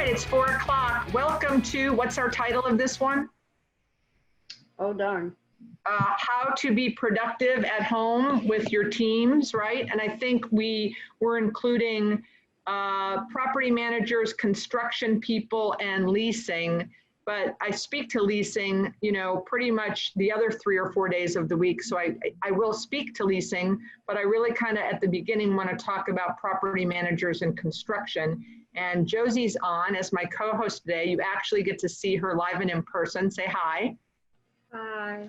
right, it's 4 o'clock. Welcome to, what's our title of this one? Oh, darn. How to be productive at home with your teams, right? And I think we were including property managers, construction people, and leasing. But I speak to leasing, you know, pretty much the other 3 or 4 days of the week. So I will speak to leasing, but I really kind of at the beginning want to talk about property managers and construction. And Josie's on as my co-host today. You actually get to see her live and in person. Say hi. Hi.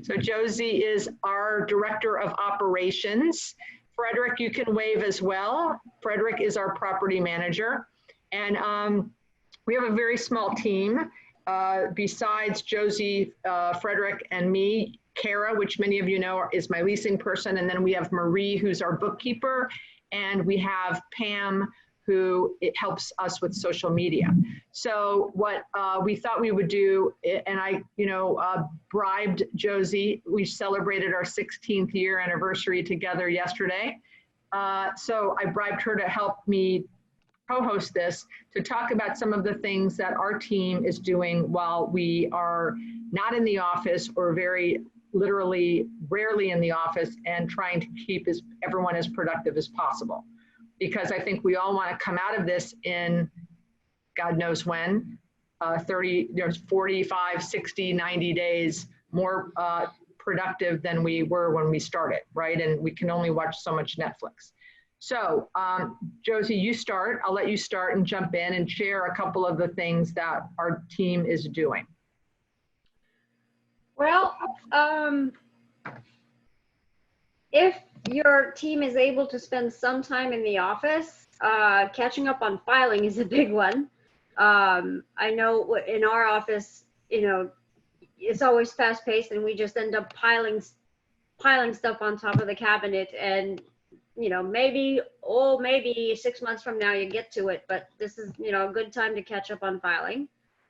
So Josie is our Director of Operations. Frederick, you can wave as well. Frederick is our property manager. And we have a very small team. Besides Josie, Frederick, and me, Kara, which many of you know is my leasing person. And then we have Marie, who's our bookkeeper. And we have Pam, who it helps us with social media. So what we thought we would do, and I, bribed Josie. We celebrated our 16th year anniversary together yesterday. So I bribed her to help me co-host this, to talk about some of the things that our team is doing while we are not in the office, or very literally rarely in the office, and trying to keep everyone as productive as possible. Because I think we all want to come out of this in God knows when, 45, 60, 90 days more productive than we were when we started, right? And we can only watch so much Netflix. So Josie, you start. I'll let you start and jump in and share a couple of the things that our team is doing. Well, if your team is able to spend some time in the office, catching up on filing is a big one. I know in our office, it's always fast paced, and we just end up piling stuff on top of the cabinet, and maybe 6 months from now you get to it, but this is a good time to catch up on filing.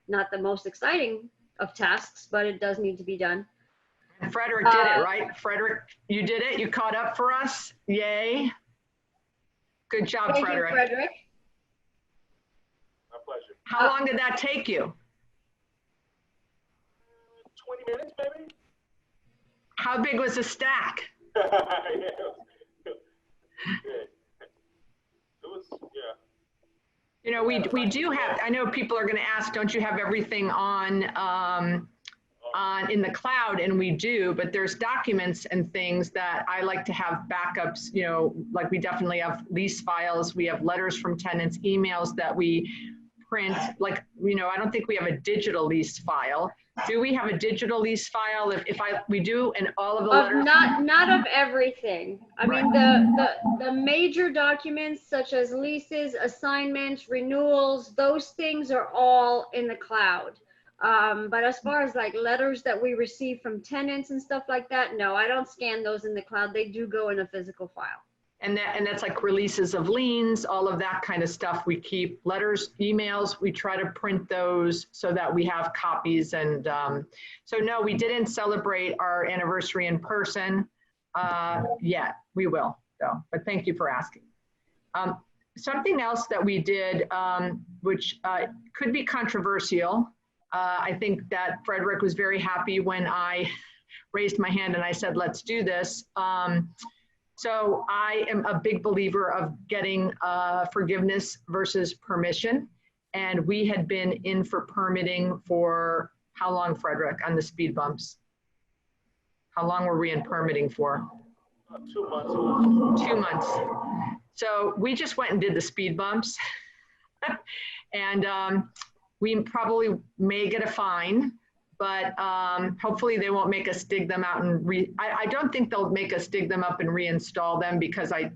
Not the most exciting of tasks, but it does need to be done. Frederick did it, right? Frederick, you did it. You caught up for us. Yay. Good job, Thank Frederick. you, Frederick. My pleasure. How long did that take you? 20 minutes, maybe? How big was the stack? We do have, I know people are going to ask, don't you have everything on in the cloud? And we do, but there's documents and things that I like to have backups, like we definitely have lease files. We have letters from tenants, emails that we print. Like, I don't think we have a digital lease file. Do we have a digital lease file? We do, and all of the letters? Not of everything. I mean, the major documents such as leases, assignments, renewals, those things are all in the cloud. But as far as like letters that we receive from tenants and stuff like that, no, I don't scan those in the cloud. They do go in a physical file. And that's like releases of liens, all of that kind of stuff. We keep letters, emails. We try to print those so that we have copies. And so no, we didn't celebrate our anniversary in person yet. We will though, but thank you for asking. Something else that we did, which could be controversial. I think that Frederick was very happy when I raised my hand and I said, let's do this. So I am a big believer of getting forgiveness versus permission. And we had been in for permitting for how long, Frederick, on the speed bumps? How long were we in permitting for? 2 months. 2 months. So we just went and did the speed bumps. And we probably may get a fine, but hopefully they won't make us dig them out and I don't think they'll make us dig them up and reinstall them, because I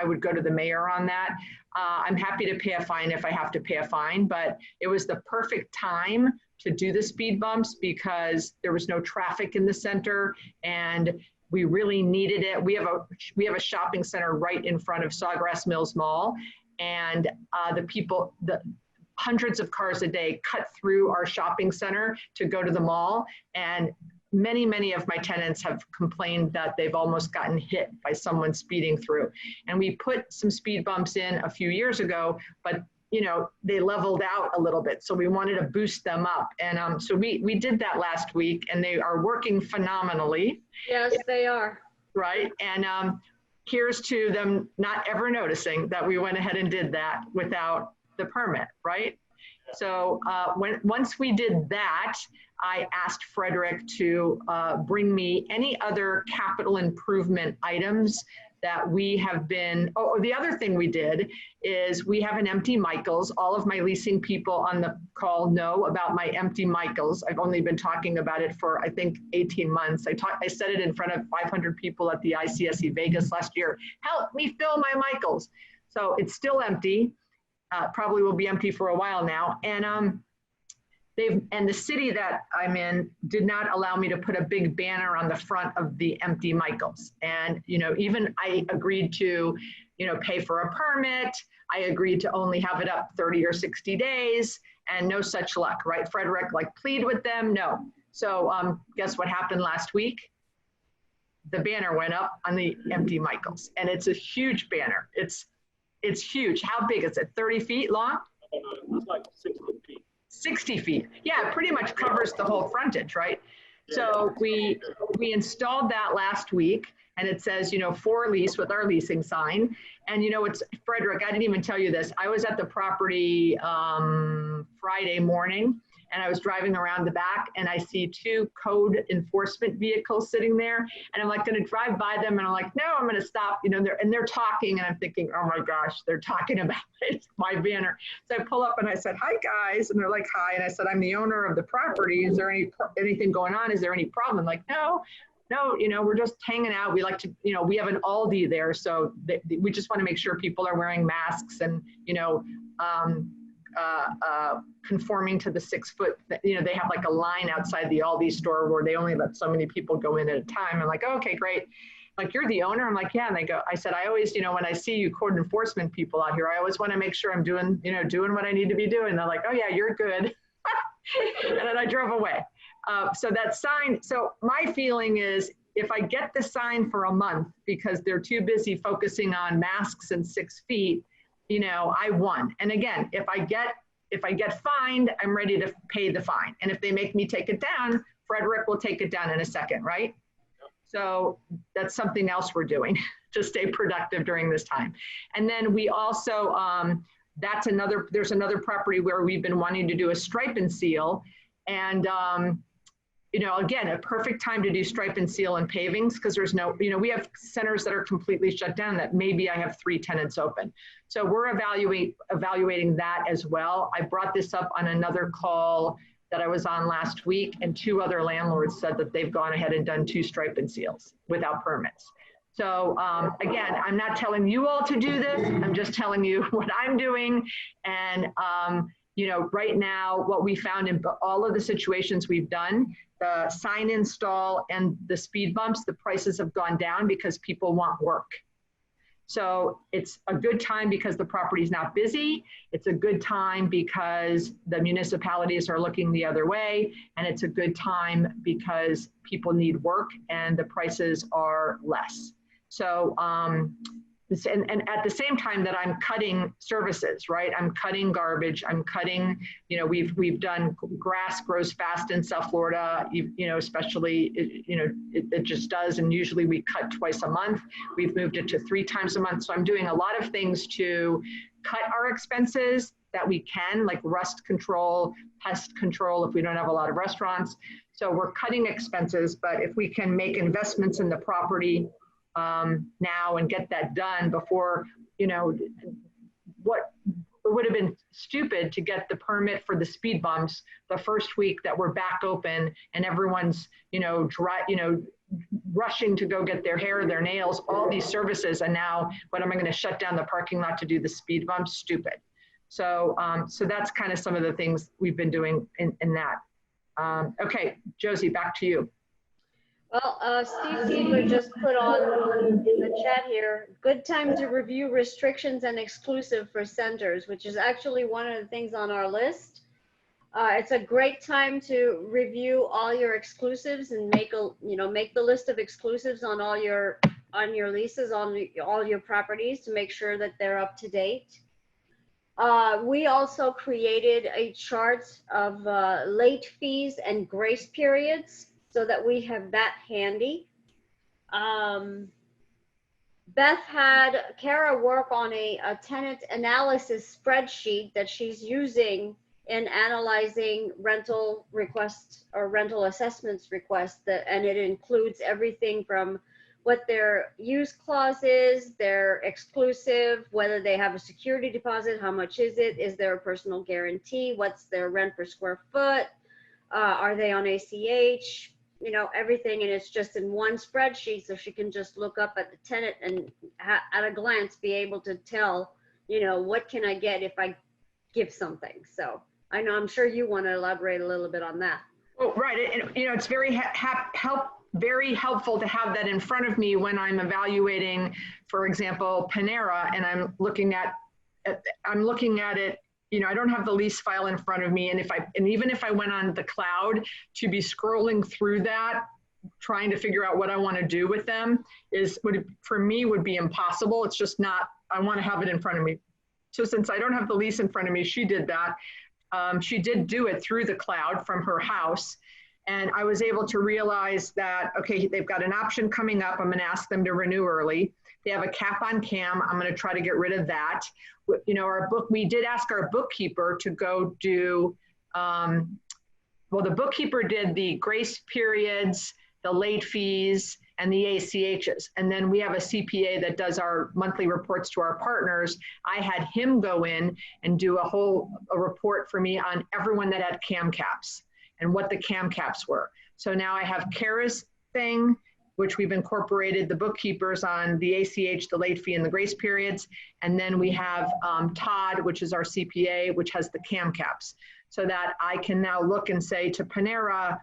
would go to the mayor on that. I'm happy to pay a fine if I have to pay a fine, but it was the perfect time to do the speed bumps because there was no traffic in the center and we really needed it. We have a shopping center right in front of Sawgrass Mills Mall, and the hundreds of cars a day cut through our shopping center to go to the mall. And many of my tenants have complained that they've almost gotten hit by someone speeding through. And we put some speed bumps in a few years ago, but you know, they leveled out a little bit. So we wanted to boost them up. And so we did that last week, and they are working phenomenally. Yes, they are. Right. And here's to them not ever noticing that we went ahead and did that without the permit. Right. So once we did that, I asked Frederick to bring me any other capital improvement items that we have been, oh, the other thing we did is we have an empty Michael's. All of my leasing people on the call know about my empty Michael's. I've only been talking about it for, I think, 18 months. I said it in front of 500 people at the ICSC Vegas last year. Help me fill my Michael's. So it's still empty. Probably will be empty for a while now. And the city that I'm in did not allow me to put a big banner on the front of the empty Michael's. And, you know, even I agreed to, you know, pay for a permit. I agreed to only have it up 30 or 60 days and no such luck, right? Frederick, like, plead with them, no. So guess what happened last week? The banner went up on the empty Michael's, and it's a huge banner. It's huge. How big is it? 30 feet long? It's like 60 feet. 60 feet. Yeah, it pretty much covers the whole frontage, right? So we installed that last week, and it says, you know, for lease with our leasing sign. And you know, it's Frederick, I didn't even tell you this. I was at the property Friday morning, and I was driving around the back, and I see 2 code enforcement vehicles sitting there, and I'm like going to drive by them, and I'm like, no, I'm going to stop, you know, they're talking, and I'm thinking, oh my gosh, they're talking about my banner. So I pull up and I said, hi guys, and they're like, hi, and I said, I'm the owner of the property. Is there anything going on? Is there any problem? I'm like, no, you know, we're just hanging out. We like to, you know, we have an Aldi there, so we just want to make sure people are wearing masks and, you know, conforming to the 6 foot, you know, they have like a line outside the Aldi store where they only let so many people go in at a time. I'm like, oh, okay, great. Like, you're the owner? I'm like, yeah. And I said, I always, you know, when I see you code enforcement people out here, I always want to make sure I'm doing what I need to be doing. They're like, oh yeah, you're good. And then I drove away. So that sign, so my feeling is if I get the sign for a month because they're too busy focusing on masks and 6 feet, you know, I won. And again, if I get fined, I'm ready to pay the fine. And if they make me take it down, Frederick will take it down in a second, right? So that's something else we're doing to stay productive during this time. And then we also, there's another property where we've been wanting to do a stripe and seal. And, you know, again, a perfect time to do stripe and seal and pavings, because there's no, you know, we have centers that are completely shut down that maybe I have 3 tenants open. So we're evaluating that as well. I brought this up on another call that I was on last week, and 2 other landlords said that they've gone ahead and done 2 stripe and seals without permits. So again, I'm not telling you all to do this. I'm just telling you what I'm doing. And you know, right now, what we found in all of the situations we've done, the sign install and the speed bumps, the prices have gone down because people want work. So it's a good time because the property is not busy. It's a good time because the municipalities are looking the other way. And it's a good time because people need work and the prices are less. So, and at the same time that I'm cutting services, right? I'm cutting garbage, I'm cutting, you know, we've done grass grows fast in South Florida, you know, especially, you know, it just does. And usually we cut twice a month. We've moved it to 3 times a month. So I'm doing a lot of things to cut our expenses that we can, like rust control, pest control, if we don't have a lot of restaurants. So we're cutting expenses, but if we can make investments in the property now and get that done before, you know, what it would have been stupid to get the permit for the speed bumps the first week that we're back open and everyone's, you know, rushing to go get their hair, their nails, all these services. And now, what am I going to shut down the parking lot to do the speed bumps? Stupid. So, so that's kind of some of the things we've been doing in that. Okay, Josie, back to you. Well, Steve Fiedler just put on in the chat here, good time to review restrictions and exclusive for centers, which is actually one of the things on our list. It's a great time to review all your exclusives and make the list of exclusives on all your leases, on all your properties to make sure that they're up to date. We also created a chart of late fees and grace periods so that we have that handy. Beth had Kara work on a tenant analysis spreadsheet that she's using in analyzing rental requests or rental assessments requests, and it includes everything from what their use clause is, their exclusive, whether they have a security deposit, how much is there a personal guarantee, what's their rent per square foot, are they on ACH, you know, everything, and it's just in one spreadsheet, so she can just look up at the tenant and at a glance be able to tell, you know, what can I get if I give something. So I know, I'm sure you want to elaborate a little bit on that. Oh, right. And, you know, it's very very helpful to have that in front of me when I'm evaluating, for example, Panera, and I'm looking at it. You know, I don't have the lease file in front of me, and even if I went on the cloud, to be scrolling through that, trying to figure out what I want to do with them for me would be impossible. It's just not. I want to have it in front of me. So since I don't have the lease in front of me, she did that. She did do it through the cloud from her house. And I was able to realize that, okay, they've got an option coming up. I'm going to ask them to renew early. They have a cap on CAM. I'm going to try to get rid of that. You know, we did ask our bookkeeper to go do, well, the bookkeeper did the grace periods, the late fees, and the ACHs. And then we have a CPA that does our monthly reports to our partners. I had him go in and do a report for me on everyone that had CAM caps and what the CAM caps were. So now I have Kara's thing, which we've incorporated the bookkeepers on the ACH, the late fee, and the grace periods. And then we have Todd, which is our CPA, which has the CAM caps. So that I can now look and say to Panera,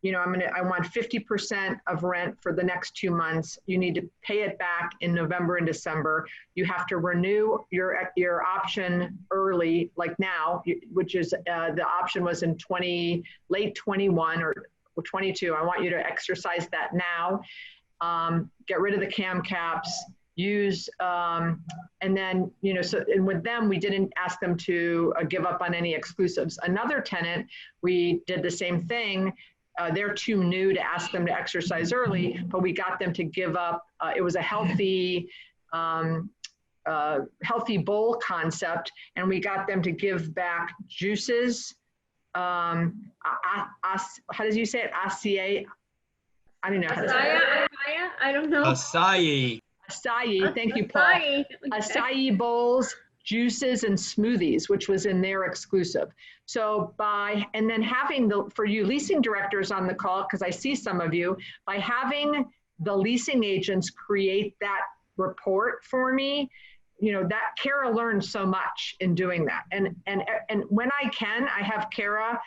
you know, I want 50% of rent for the next 2 months. You need to pay it back in November and December. You have to renew your option early, like now, which is the option was in late 21 or 22. I want you to exercise that now. Get rid of the CAM caps. Use and then, you know, so and with them we didn't ask them to give up on any exclusives. Another tenant, we did the same thing. They're too new to ask them to exercise early, but we got them to give up. It was a healthy bowl concept, and we got them to give back juices. How does you say it? Acai? I don't know. I don't know. Acai. Acai, thank you, Paul. Acai bowls, juices, and smoothies, which was in their exclusive. So and then having for you leasing directors on the call, because I see some of you, by having the leasing agents create that report for me, you know, that Kara learned so much in doing that. And when I can, I have Kara.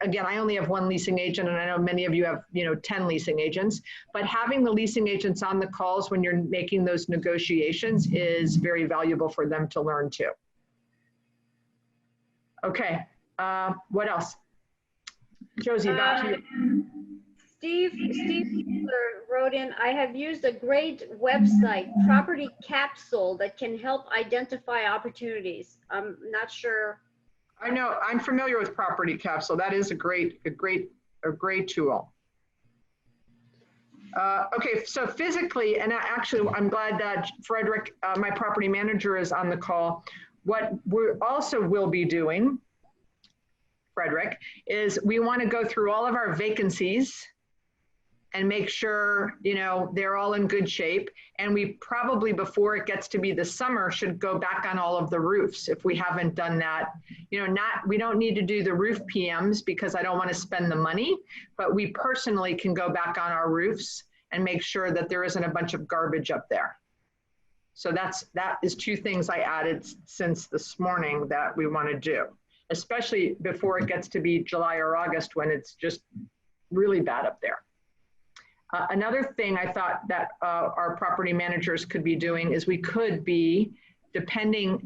Again, I only have one leasing agent, and I know many of you have, you know, 10 leasing agents, but having the leasing agents on the calls when you're making those negotiations is very valuable for them to learn too. Okay, what else? Josie, back to you. Steve wrote in, I have used a great website, Property Capsule, that can help identify opportunities. I'm not sure. I know, I'm familiar with Property Capsule. That is a great tool. Okay, so physically, and actually, I'm glad that Frederick, my property manager, is on the call. What we also will be doing, Frederick, is we want to go through all of our vacancies and make sure, you know, they're all in good shape. And we probably, before it gets to be the summer, should go back on all of the roofs if we haven't done that. You know, we don't need to do the roof PMs because I don't want to spend the money, but we personally can go back on our roofs and make sure that there isn't a bunch of garbage up there. So that is 2 things I added since this morning that we want to do, especially before it gets to be July or August when it's just really bad up there. Another thing I thought that our property managers could be doing is we could be depending.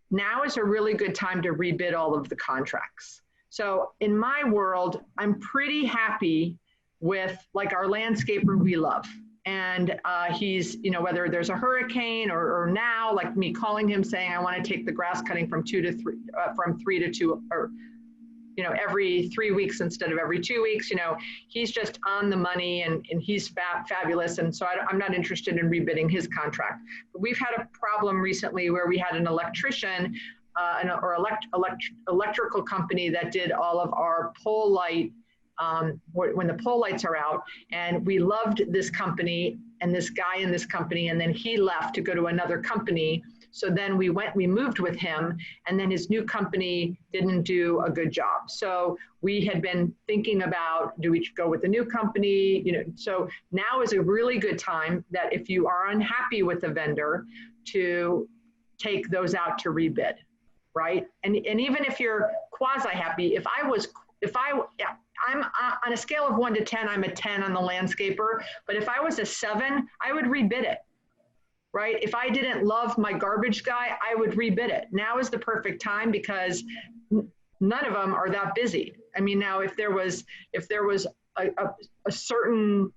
Now is a really good time to rebid all of the contracts. So in my world, I'm pretty happy with, like, our landscaper we love. And he's, you know, whether there's a hurricane or now, like me calling him saying, I want to take the grass cutting from 2 to 3, from 3 to 2, or, you know, every 3 weeks instead of every 2 weeks, you know, he's just on the money and he's fabulous. And so I'm not interested in rebidding his contract. But we've had a problem recently where we had an electrician electrical company that did all of our pole light when the pole lights are out, and we loved this company and this guy in this company, and then he left to go to another company. So then we moved with him, and then his new company didn't do a good job. So we had been thinking about, do we go with the new company? You know, so now is a really good time that if you are unhappy with the vendor, to take those out to rebid, right? And even if you're quasi happy, I'm on a scale of 1 to 10, I'm a 10 on the landscaper, but if I was a 7, I would rebid it. Right? If I didn't love my garbage guy, I would rebid it. Now is the perfect time because none of them are that busy. I mean, now if there was a certain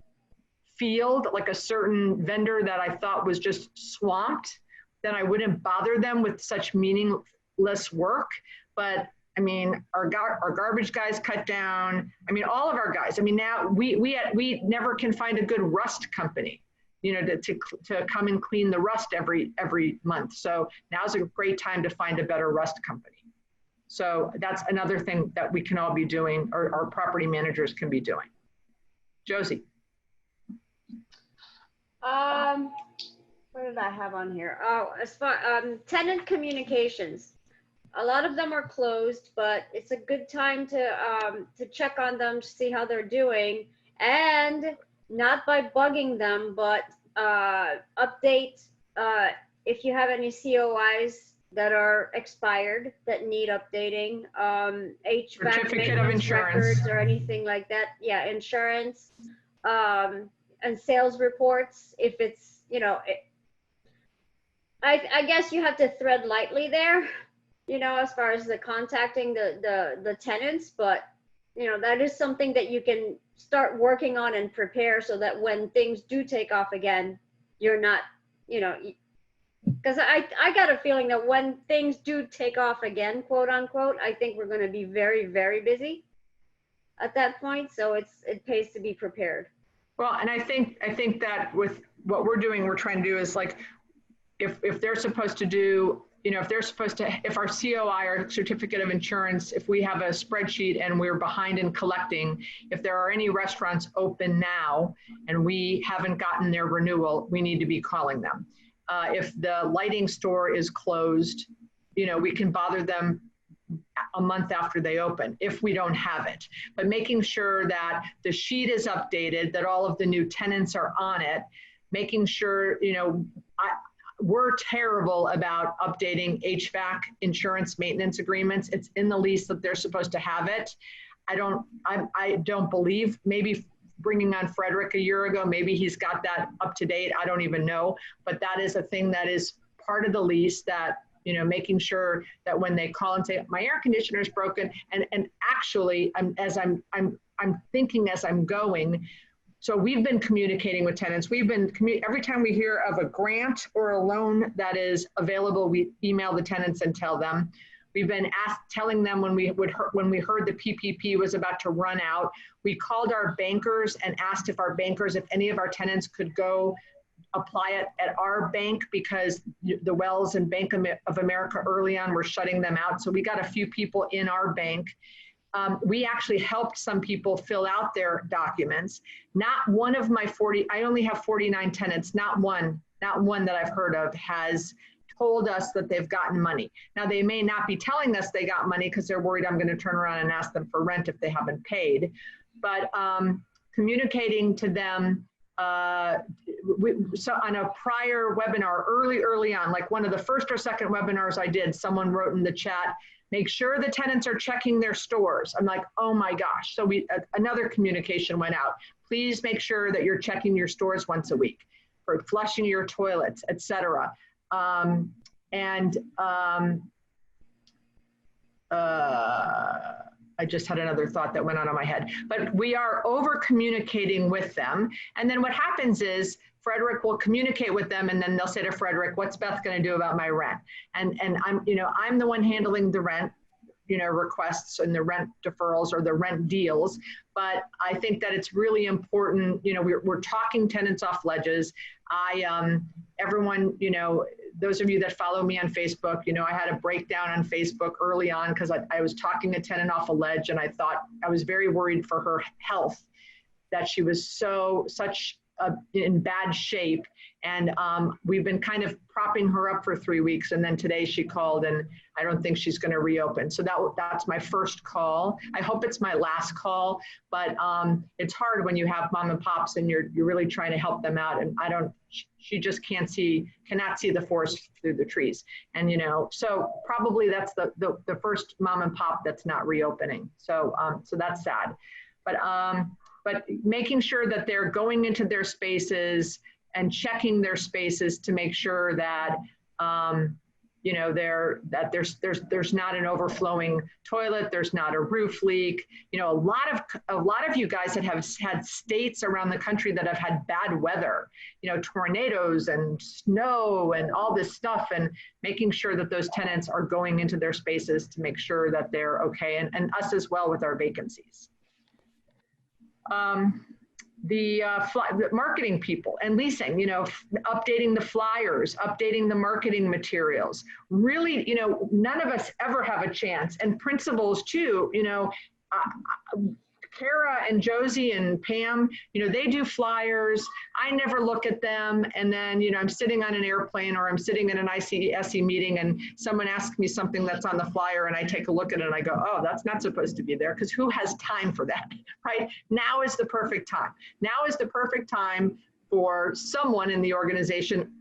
field, like a certain vendor that I thought was just swamped, then I wouldn't bother them with such meaningless work. But I mean, our garbage guys cut down. I mean, all of our guys. I mean, now we never can find a good rust company, you know, to come and clean the rust every month. So now's a great time to find a better rust company. So that's another thing that we can all be doing, or our property managers can be doing. Josie. What did I have on here? Oh, as far tenant communications. A lot of them are closed, but it's a good time to check on them to see how they're doing, and not by bugging them, but update if you have any COIs that are expired that need updating, HVAC Certificate of insurance records or anything like that. Yeah, insurance, and sales reports. If it's, you know, I guess you have to tread lightly there, you know, as far as the contacting the tenants, but you know, that is something that you can start working on and prepare so that when things do take off again, you're not, you know, because I got a feeling that when things do take off again, quote unquote, I think we're going to be very, very busy at that point. So it pays to be prepared. Well, and I think that with what we're doing, we're trying to do is like, if they're supposed to do, you know, if our COI or certificate of insurance, if we have a spreadsheet and we're behind in collecting, if there are any restaurants open now and we haven't gotten their renewal, we need to be calling them. If the lighting store is closed, you know, we can bother them a month after they open if we don't have it. But making sure that the sheet is updated, that all of the new tenants are on it, making sure, you know, we're terrible about updating HVAC insurance maintenance agreements. It's in the lease that they're supposed to have it. I don't believe, maybe bringing on Frederick a year ago, maybe he's got that up to date. I don't even know, but that is a thing that is part of the lease, that, you know, making sure that when they call and say, my air conditioner is broken, and actually, I'm thinking as I'm going. So we've been communicating with tenants. We've been, every time we hear of a grant or a loan that is available, we email the tenants and tell them. We've been telling them when we heard the PPP was about to run out, we called our bankers and asked if any of our tenants could go apply it at our bank, because the Wells and Bank of America early on were shutting them out. So we got a few people in our bank. We actually helped some people fill out their documents. Not one of my 40, I only have 49 tenants, not one that I've heard of has told us that they've gotten money. Now, they may not be telling us they got money because they're worried I'm going to turn around and ask them for rent if they haven't paid. But communicating to them, so on a prior webinar, early on, like one of the first or second webinars I did, someone wrote in the chat, make sure the tenants are checking their stores. I'm like, oh my gosh. So another communication went out. Please make sure that you're checking your stores once a week for flushing your toilets, etc. I just had another thought that went on in my head, but we are over communicating with them. And then what happens is Frederick will communicate with them, and then they'll say to Frederick, what's Beth going to do about my rent? And I'm, I'm the one handling the rent, requests and the rent deferrals or the rent deals. But I think that it's really important, we're talking tenants off ledges. Everyone, those of you that follow me on Facebook, I had a breakdown on Facebook early on because I was talking a tenant off a ledge, and I thought I was very worried for her health, that she was such in bad shape. And we've been kind of propping her up for 3 weeks. And then today she called, and I don't think she's going to reopen. So that's my first call. I hope it's my last call, but it's hard when you have mom and pops and you're really trying to help them out. And she just cannot see the forest through the trees. And, so probably that's the first mom and pop that's not reopening. So that's sad. But making sure that they're going into their spaces and checking their spaces to make sure that there's not an overflowing toilet, there's not a roof leak. A lot of you guys that have had states around the country that have had bad weather, tornadoes and snow and all this stuff, and making sure that those tenants are going into their spaces to make sure that they're okay, and us as well with our vacancies. The marketing people and leasing, updating the flyers, updating the marketing materials. Really, none of us ever have a chance. And principals too, Kara and Josie and Pam, they do flyers. I never look at them. And then, I'm sitting on an airplane or I'm sitting in an ICSE meeting and someone asks me something that's on the flyer and I take a look at it and I go, oh, that's not supposed to be there, because who has time for that, right? Now is the perfect time. Now is the perfect time for someone in the organization,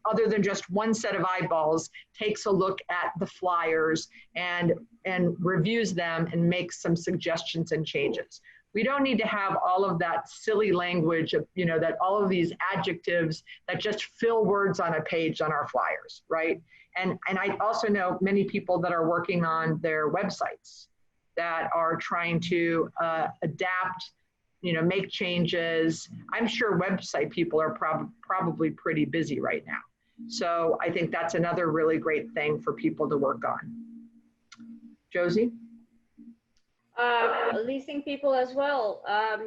other than just one set of eyeballs, takes a look at the flyers and reviews them and makes some suggestions and changes. We don't need to have all of that silly language of, that all of these adjectives that just fill words on a page on our flyers, right? And I also know many people that are working on their websites that are trying to adapt, make changes. I'm sure website people are probably pretty busy right now. So I think that's another really great thing for people to work on. Josie? Leasing people as well.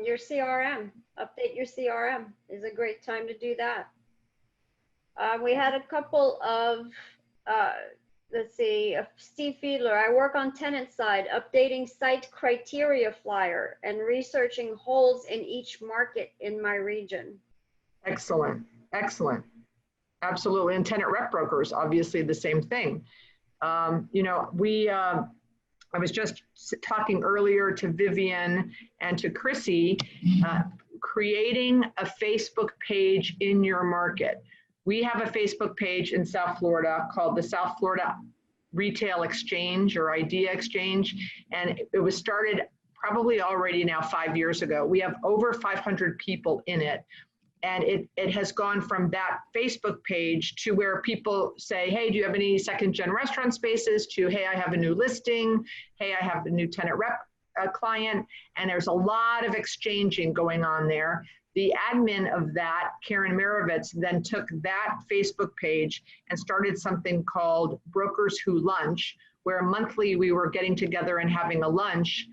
Your CRM, update your CRM is a great time to do that. We had a couple of, let's see, Steve Fiedler. I work on tenant side, updating site criteria flyer and researching holes in each market in my region. Excellent, excellent. Absolutely, and tenant rep brokers, obviously the same thing. I was just talking earlier to Vivian and to Chrissy, creating a Facebook page in your market. We have a Facebook page in South Florida called the South Florida Retail Exchange or Idea Exchange, and it was started probably already now 5 years ago. We have over 500 people in it. And it has gone from that Facebook page to where people say, hey, do you have any second-gen restaurant spaces, to, hey, I have a new listing, hey, I have a new tenant rep client, and there's a lot of exchanging going on there. The admin of that, Karen Marovitz, then took that Facebook page and started something called Brokers Who Lunch, where monthly we were getting together and having a lunch,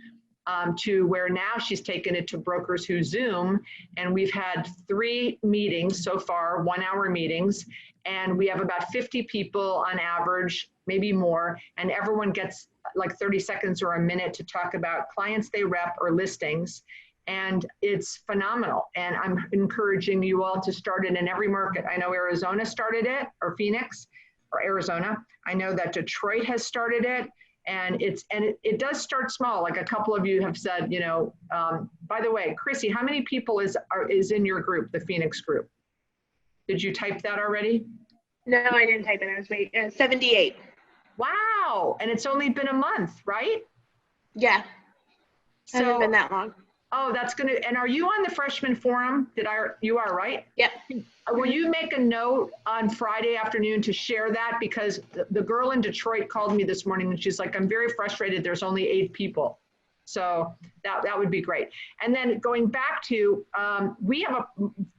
to where now she's taken it to Brokers Who Zoom, and we've had 3 meetings so far, 1-hour meetings, and we have about 50 people on average, maybe more, and everyone gets like 30 seconds or a minute to talk about clients they rep or listings, and it's phenomenal. And I'm encouraging you all to start it in every market. I know Arizona started it, or Phoenix, or Arizona. I know that Detroit has started it. And it does start small. Like a couple of you have said, by the way, Chrissy, how many people is in your group, the Phoenix group? Did you type that already? No, I didn't type it. I was waiting. 78. Wow. And it's only been a month, right? Yeah. So, hasn't been that long. Oh, that's going to, and are you on the freshman forum? You are, right? Yep. Will you make a note on Friday afternoon to share that? Because the girl in Detroit called me this morning and she's like, I'm very frustrated. There's only 8 people. So that would be great. And then going back to,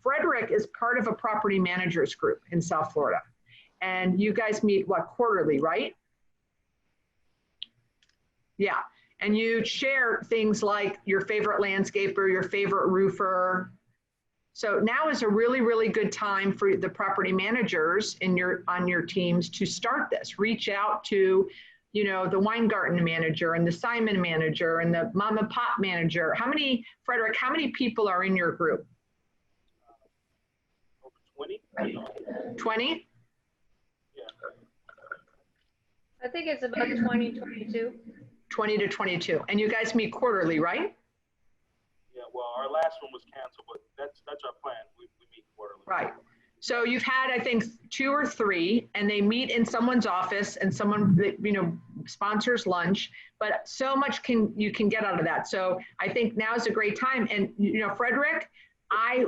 Frederick is part of a property managers group in South Florida. And you guys meet, what, quarterly, right? Yeah. And you share things like your favorite landscaper, your favorite roofer. So now is a really, really good time for the property managers on your teams to start this. Reach out to, the Weingarten manager and the Simon manager and the mom and pop manager. Frederick, how many people are in your group? Over 20. 20? Yeah. I think it's about 20, 22. 20 to 22. And you guys meet quarterly, right? Yeah, well, our last one was canceled, but that's our plan. We meet quarterly. Right. So you've had, I think, 2 or 3, and they meet in someone's office, and someone, sponsors lunch, but so much you can get out of that. So I think now is a great time. And, Frederick, I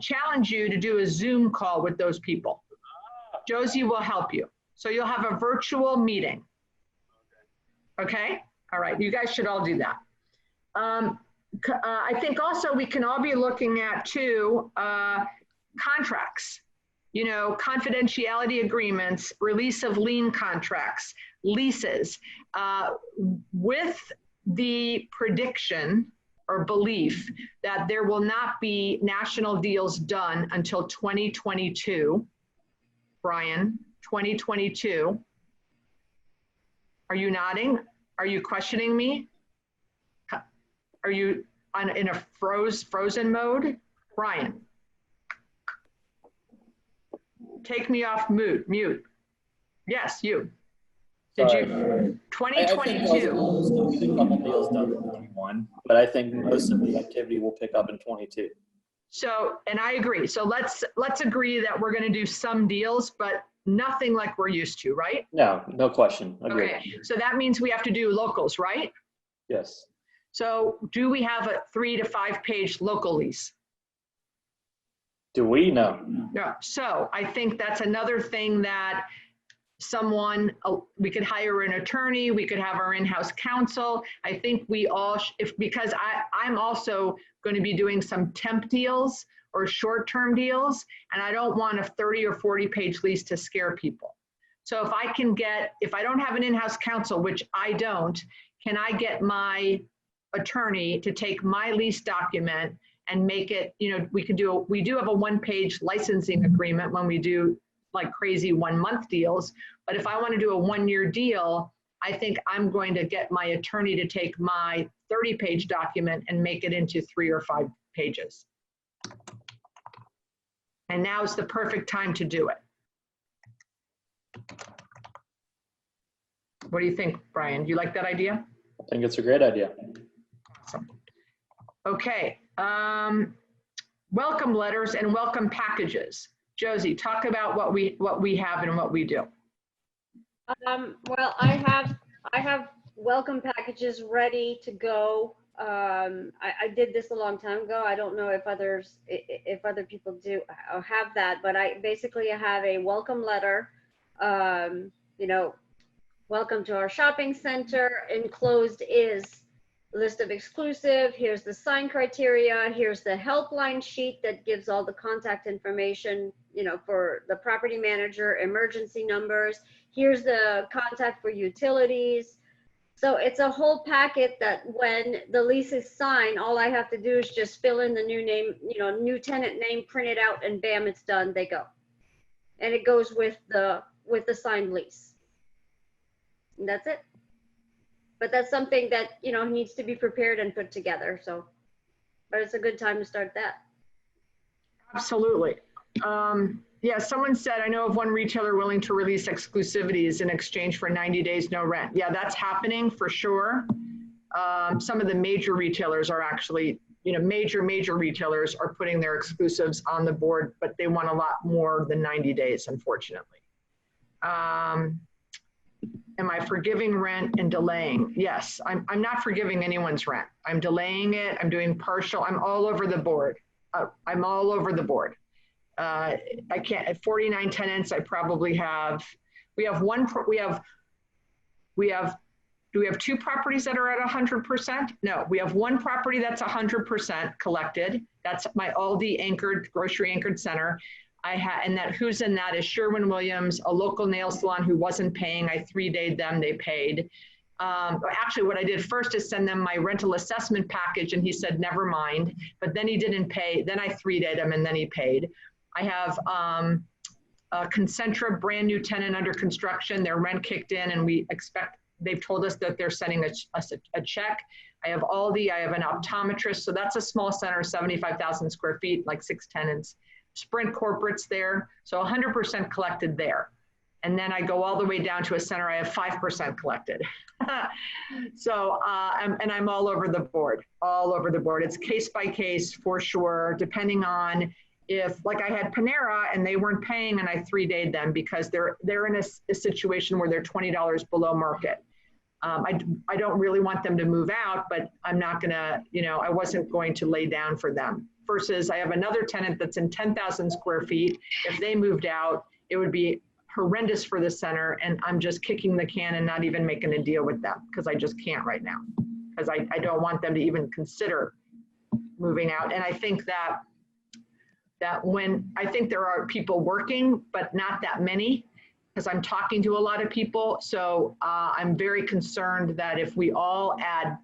challenge you to do a Zoom call with those people. Josie will help you. So you'll have a virtual meeting. Okay? All right. You guys should all do that. I think also we can all be looking at, too, contracts. Confidentiality agreements, release of lien contracts, leases, with the prediction or belief that there will not be national deals done until 2022. Brian, 2022. Are you nodding? Are you questioning me? Are you in a frozen mode? Brian. Take me off mute. Yes, you. Did Sorry. you? 2022. I think we'll get a couple deals done in 21, but I think most of the activity will pick up in 22. So, and I agree. So let's agree that we're going to do some deals, but nothing like we're used to, right? No question. Agreed. Okay. So that means we have to do locals, right? Yes. So do we have a 3 to 5 page local lease? Do we? No. Yeah. So I think that's another thing that we could hire an attorney, we could have our in-house counsel. I think we all, because I'm also going to be doing some temp deals or short-term deals, and I don't want a 30 or 40 page lease to scare people. So if I don't have an in-house counsel, which I don't, can I get my attorney to take my lease document and make it, we do have a 1-page licensing agreement when we do like crazy 1-month deals. But if I want to do a 1-year deal, I think I'm going to get my attorney to take my 30-page document and make it into 3 or 5 pages. And now is the perfect time to do it. What do you think, Brian? Do you like that idea? I think it's a great idea. Awesome. Okay. Welcome letters and welcome packages. Josie, talk about what we have and what we do. Well, I have welcome packages ready to go. I did this a long time ago. I don't know if other people do or have that, but I have a welcome letter. Welcome to our shopping center. Enclosed is list of exclusive. Here's the sign criteria. Here's the helpline sheet that gives all the contact information, for the property manager, emergency numbers. Here's the contact for utilities. So it's a whole packet that when the lease is signed, all I have to do is just fill in the new name, new tenant name, print it out, and bam, it's done. They go. And it goes with the signed lease. And that's it. But that's something that, needs to be prepared and put together. So, but it's a good time to start that. Absolutely. Yeah, someone said, I know of one retailer willing to release exclusivities in exchange for 90 days, no rent. Yeah, that's happening for sure. Some of the major retailers are actually, major retailers are putting their exclusives on the board, but they want a lot more than 90 days, unfortunately. Am I forgiving rent and delaying? Yes, I'm not forgiving anyone's rent. I'm delaying it. I'm doing partial. I'm all over the board. I'm all over the board. I can't, at 49 tenants, I probably have, we have Do we have 2 properties that are at 100%? No, we have 1 property that's 100% collected. That's my Aldi anchored, grocery anchored center. And that who's in that is Sherwin-Williams, a local nail salon who wasn't paying. I 3-dayed them, they paid. Actually, what I did first is send them my rental assessment package, and he said, never mind. But then he didn't pay. Then I 3-dayed him, and then he paid. I have Concentra, brand new tenant under construction. Their rent kicked in, and we expect, they've told us that they're sending us a check. I have Aldi, I have an optometrist. So that's a small center, 75,000 square feet, like 6 tenants. Sprint Corporate's there. So 100% collected there. And then I go all the way down to a center, I have 5% collected. So, and I'm all over the board, all over the board. It's case by case for sure, depending on if, like I had Panera and they weren't paying and I 3-dayed them because they're in a situation where they're $20 below market. I don't really want them to move out, but I'm not gonna, I wasn't going to lay down for them. Versus I have another tenant that's in 10,000 square feet. If they moved out, it would be horrendous for the center, and I'm just kicking the can and not even making a deal with them because I just can't right now because I don't want them to even consider moving out. And I think that when I think there are people working, but not that many, because I'm talking to a lot of people. So I'm very concerned that if we all add,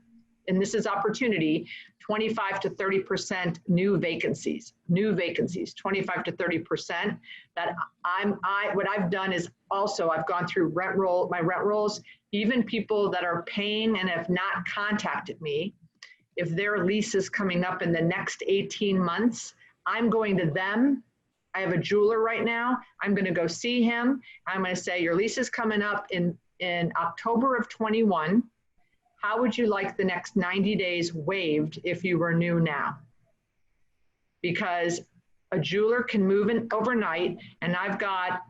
and this is opportunity, 25 to 30% new vacancies, 25 to 30%, that what I've done is also, I've gone through my rent rolls, even people that are paying and have not contacted me, if their lease is coming up in the next 18 months, I'm going to them. I have a jeweler right now. I'm going to go see him. I'm going to say, your lease is coming up in October of 21. How would you like the next 90 days waived if you renew now? Because a jeweler can move in overnight, and I've got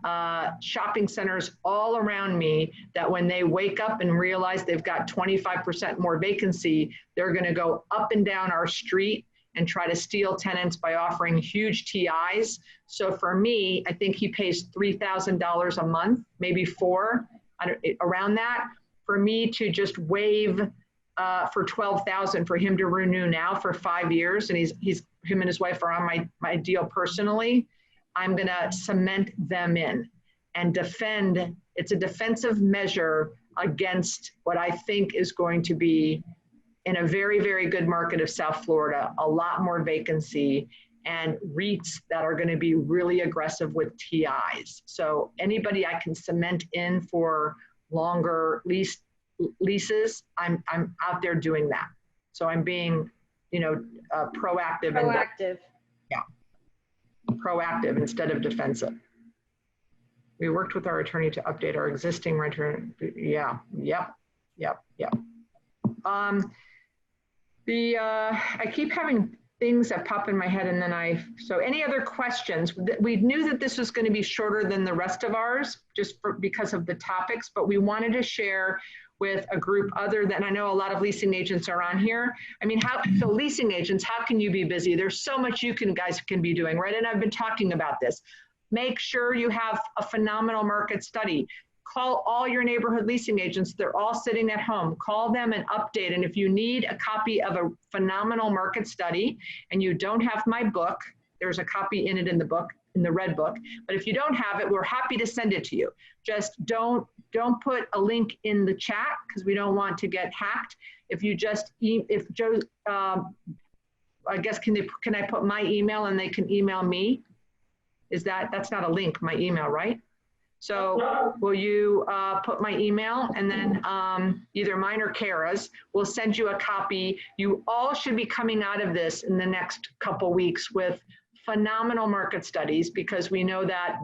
shopping centers all around me that when they wake up and realize they've got 25% more vacancy, they're going to go up and down our street and try to steal tenants by offering huge TIs. So for me, I think he pays $3,000 a month, maybe $4,000, around that. For me to just waive for $12,000 for him to renew now for 5 years, and him and his wife are on my deal personally, I'm gonna cement them in and defend. It's a defensive measure against what I think is going to be, in a very, very good market of South Florida, a lot more vacancy and REITs that are gonna be really aggressive with TIs. So anybody I can cement in for longer leases, I'm out there doing that. So I'm being, proactive. Proactive. Proactive instead of defensive. We worked with our attorney to update our existing renter. Yeah. I keep having things that pop in my head, and then so any other questions? We knew that this was going to be shorter than the rest of ours just because of the topics, but we wanted to share with a group other than, I know a lot of leasing agents are on here. I mean, so leasing agents, how can you be busy? There's so much guys can be doing, right? And I've been talking about this. Make sure you have a phenomenal market study. Call all your neighborhood leasing agents. They're all sitting at home. Call them and update. And if you need a copy of a phenomenal market study and you don't have my book, there's a copy in the book, in the red book. But if you don't have it, we're happy to send it to you. Just don't put a link in the chat because we don't want to get hacked. If you just, if Joe, I guess, can I put my email and they can email me? That's not a link, my email, right? So will you put my email, and then either mine or Kara's, we'll send you a copy. You all should be coming out of this in the next couple weeks with phenomenal market studies, because we know that,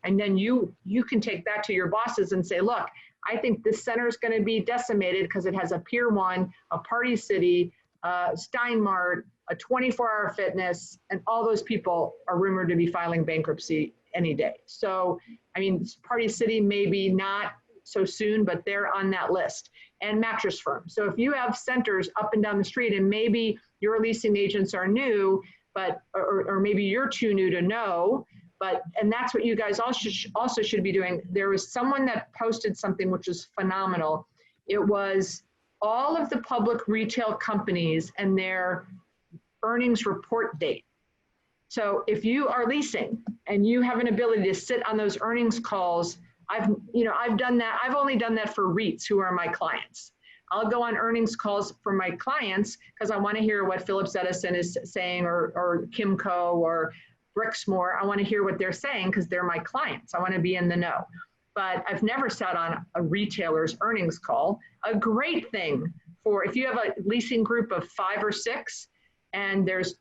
and then you can take that to your bosses and say, look, I think this center is going to be decimated because it has a Pier 1, a Party City, Steinmart, a 24-hour fitness, and all those people are rumored to be filing bankruptcy any day. So, I mean, Party City maybe not so soon, but they're on that list. And Mattress Firm. So if you have centers up and down the street, and maybe your leasing agents are new, but or maybe you're too new to know, and that's what you guys also should be doing. There was someone that posted something which is phenomenal. It was all of the public retail companies and their earnings report date. So if you are leasing and you have an ability to sit on those earnings calls, I've done that. I've only done that for REITs who are my clients. I'll go on earnings calls for my clients because I want to hear what Phillips Edison is saying, or Kimco or Brixmor. I want to hear what they're saying because they're my clients. I want to be in the know. But I've never sat on a retailer's earnings call. A great thing for if you have a leasing group of 5 or 6 and there's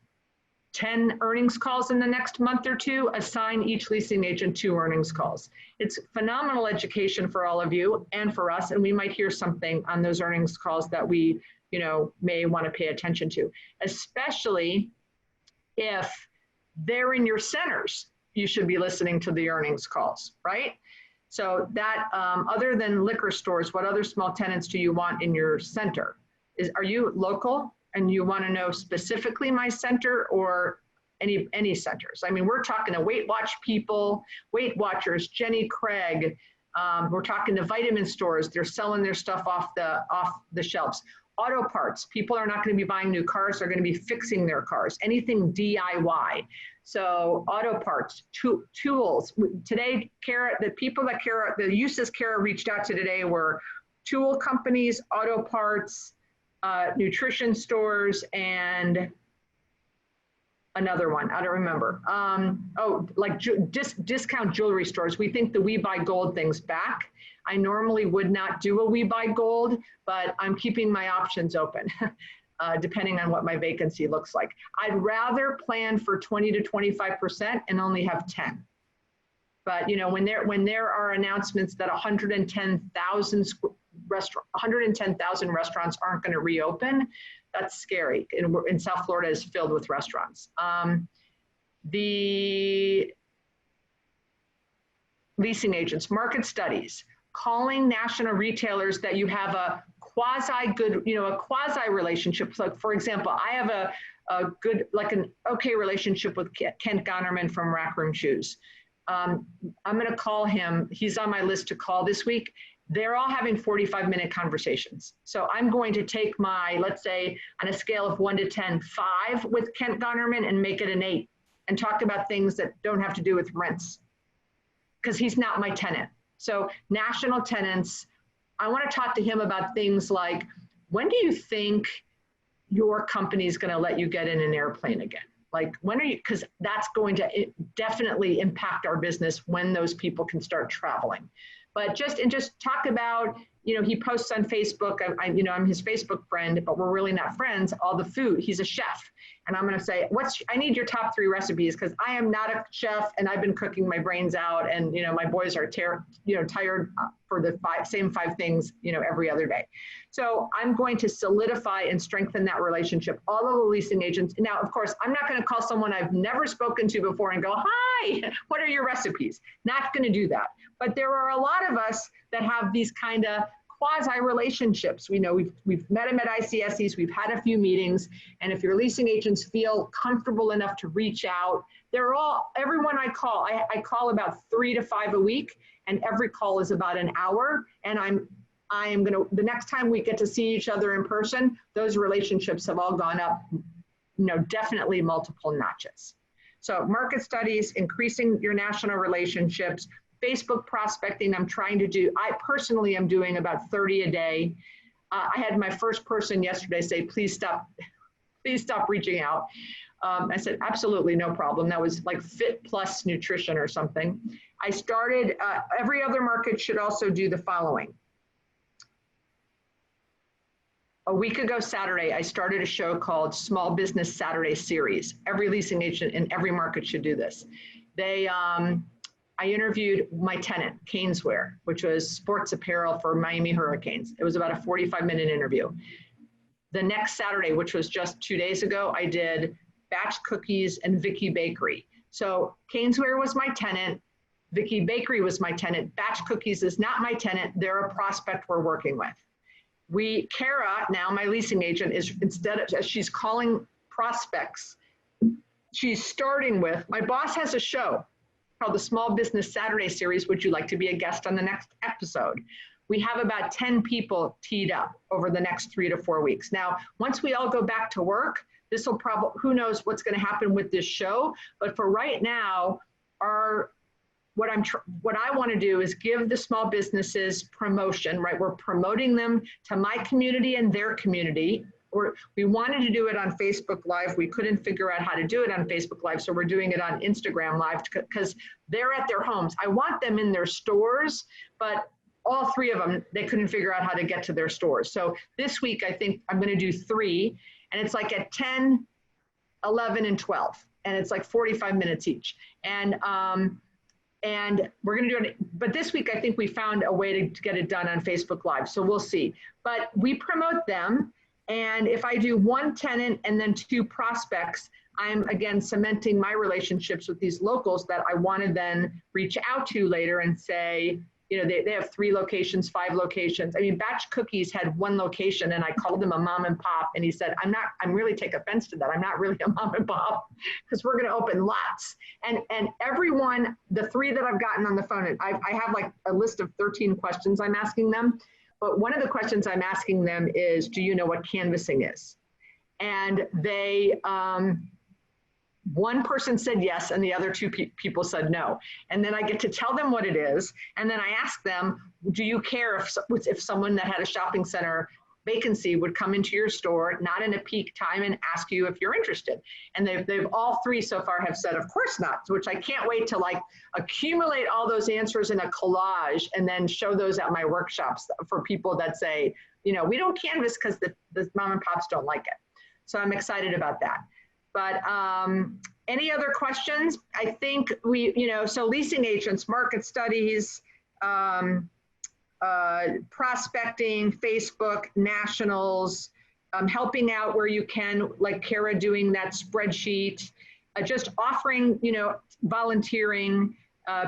10 earnings calls in the next month or two, assign each leasing agent 2 earnings calls. It's phenomenal education for all of you and for us, and we might hear something on those earnings calls that we, may want to pay attention to, especially if they're in your centers. You should be listening to the earnings calls, right? So that, other than liquor stores, what other small tenants do you want in your center? Are you local? And you want to know specifically my center or any centers? I mean, we're talking to Weight Watch people, Weight Watchers, Jenny Craig. We're talking to vitamin stores. They're selling their stuff off the shelves. Auto parts. People are not going to be buying new cars. They're going to be fixing their cars. Anything DIY. So auto parts, tools. Today, the uses Kara reached out to today were tool companies, auto parts, nutrition stores, and another one, I don't remember. Discount jewelry stores. We think the We Buy Gold thing's back. I normally would not do a We Buy Gold, but I'm keeping my options open depending on what my vacancy looks like. I'd rather plan for 20 to 25% and only have 10. But when there are announcements that 110,000 restaurants aren't going to reopen, that's scary. And South Florida is filled with restaurants. The leasing agents, market studies, calling national retailers that you have a quasi relationship. Like, for example, I have a good, like an okay relationship with Kent Gonnerman from Rack Room Shoes. I'm going to call him. He's on my list to call this week. They're all having 45-minute conversations. So I'm going to take my, let's say, on a scale of 1 to 10, 5 with Kent Gonnerman and make it an 8 and talk about things that don't have to do with rents because he's not my tenant. So national tenants, I want to talk to him about things like, when do you think your company is going to let you get in an airplane again? Like, when are you, because that's going to definitely impact our business when those people can start traveling. But just talk about, he posts on Facebook, I'm his Facebook friend, but we're really not friends, all the food. He's a chef. And I'm going to say, I need your top 3 recipes because I am not a chef and I've been cooking my brains out. And, my boys are tired for the same 5 things, every other day. So I'm going to solidify and strengthen that relationship. All of the leasing agents. Now, of course, I'm not going to call someone I've never spoken to before and go, hi, what are your recipes? Not going to do that. But there are a lot of us that have these kind of quasi relationships. We know we've met them at ICSCs, we've had a few meetings, and if your leasing agents feel comfortable enough to reach out, everyone I call about 3 to 5 a week, and every call is about an hour, and I am gonna, the next time we get to see each other in person, those relationships have all gone up, definitely multiple notches. So market studies, increasing your national relationships, Facebook prospecting, I personally am doing about 30 a day. I had my first person yesterday say, please stop reaching out. I said, absolutely, no problem. That was like Fit Plus Nutrition or something. I started, every other market should also do the following. A week ago Saturday, I started a show called Small Business Saturday Series. Every leasing agent in every market should do this. I interviewed my tenant, Caneswear, which was sports apparel for Miami Hurricanes. It was about a 45-minute interview. The next Saturday, which was just 2 days ago, I did Batch Cookies and Vicky Bakery. So Caneswear was my tenant. Vicky Bakery was my tenant. Batch Cookies is not my tenant. They're a prospect we're working with. Kara, now my leasing agent, is as she's calling prospects, she's starting with, my boss has a show called the Small Business Saturday Series. Would you like to be a guest on the next episode? we have about 10 people teed up over the next 3 to 4 weeks. Now, once we all go back to work, this will probably, who knows what's going to happen with this show, but for right now, what I want to do is give the small businesses promotion, right? We're promoting them to my community and their community. We wanted to do it on Facebook Live. We couldn't figure out how to do it on Facebook Live, so we're doing it on Instagram Live because they're at their homes. I want them in their stores, but all 3 of them, they couldn't figure out how to get to their stores. So this week, I think I'm going to do 3, and it's like at 10, 11, and 12, and it's like 45 minutes each. And we're going to do it, but this week I think we found a way to get it done on Facebook Live, so we'll see. But we promote them, and if I do 1 tenant and then 2 prospects, I'm again cementing my relationships with these locals that I want to then reach out to later and say, you know, they have 3 locations, 5 locations. I mean, Batch Cookies had 1 location, and I called him a mom and pop, and he said, I'm really take offense to that. I'm not really a mom and pop because we're going to open lots. And everyone, the 3 that I've gotten on the phone, I have like a list of 13 questions I'm asking them. But one of the questions I'm asking them is, do you know what canvassing is? And they, one person said yes, and the other 2 people said no. And then I get to tell them what it is. And then I ask them, do you care if someone that had a shopping center vacancy would come into your store, not in a peak time, and ask you if you're interested? And they've all 3 so far have said, of course not, which I can't wait to like accumulate all those answers in a collage and then show those at my workshops for people that say, you know, we don't canvas because the mom and pops don't like it. So I'm excited about that. But any other questions? I think so leasing agents, market studies, prospecting, Facebook, nationals, helping out where you can, like Kara doing that spreadsheet, just offering, volunteering,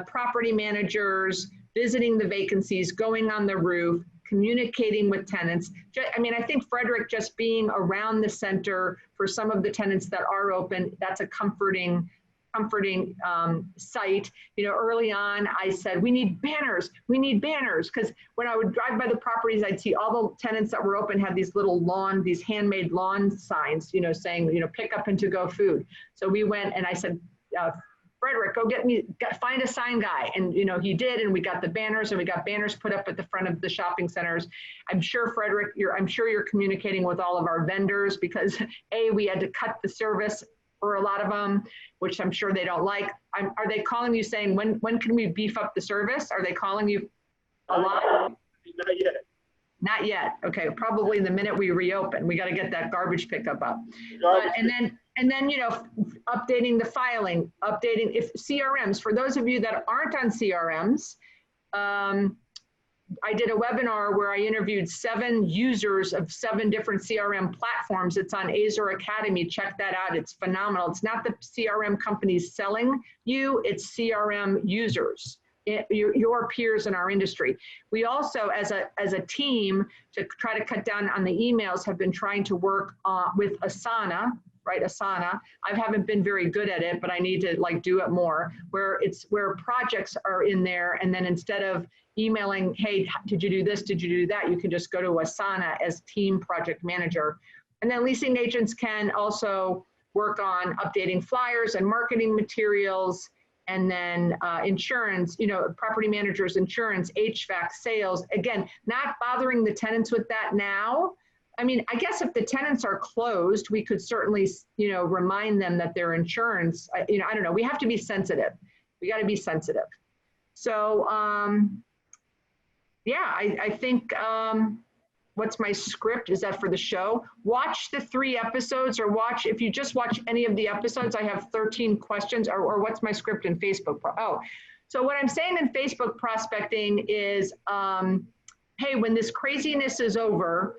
property managers, visiting the vacancies, going on the roof, communicating with tenants. I mean, I think Frederick just being around the center for some of the tenants that are open, that's a comforting site. Early on, I said, we need banners, because when I would drive by the properties, I'd see all the tenants that were open had these little these handmade lawn signs, saying, pick up and to go food. So we went and I said, Frederick, go find a sign guy. And, he did, and we got the banners, and we got banners put up at the front of the shopping centers. I'm sure, Frederick, you're communicating with all of our vendors because we had to cut the service for a lot of them, which I'm sure they don't like. Are they calling you saying, when can we beef up the service? Are they calling you a lot? Not yet. Not yet. Okay, probably the minute we reopen, we got to get that garbage pickup up. And then updating the filing, updating if CRMs. For those of you that aren't on CRMs, I did a webinar where I interviewed 7 users of 7 different CRM platforms. It's on Azor Academy. Check that out. It's phenomenal. It's not the CRM companies selling you, it's CRM users, your peers in our industry. We also, as a team, to try to cut down on the emails, have been trying to work with Asana, right? Asana. I haven't been very good at it, but I need to do it more, where projects are in there, and then instead of emailing, hey, did you do this? Did you do that? You can just go to Asana as team project manager. And then leasing agents can also work on updating flyers and marketing materials, and then insurance, property managers, insurance, HVAC, sales. Again, not bothering the tenants with that now. I mean, I guess if the tenants are closed, we could certainly, remind them that their insurance, I don't know, we have to be sensitive. We got to be sensitive. So, yeah, I think, what's my script? Is that for the show? Watch the 3 episodes, or if you just watch any of the episodes, I have 13 questions, or what's my script in Facebook? So what I'm saying in Facebook prospecting is, hey, when this craziness is over,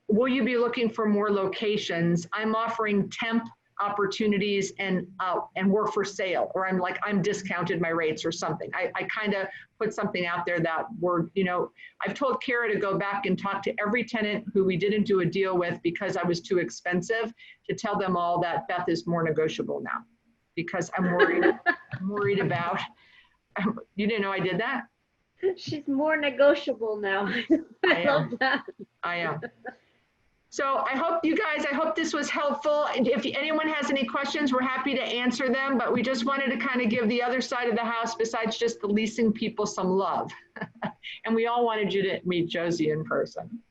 will you be looking for more locations? I'm offering temp opportunities and work for sale, or I'm discounted my rates or something. I kind of put something out there that I've told Kara to go back and talk to every tenant who we didn't do a deal with because I was too expensive, to tell them all that Beth is more negotiable now, because I'm worried. I'm worried about, you didn't know I did that? She's more negotiable now. I love that. I am. So I hope you guys, I hope this was helpful. If anyone has any questions, we're happy to answer them, but we just wanted to kind of give the other side of the house besides just the leasing people some love. And we all wanted you to meet Josie in person.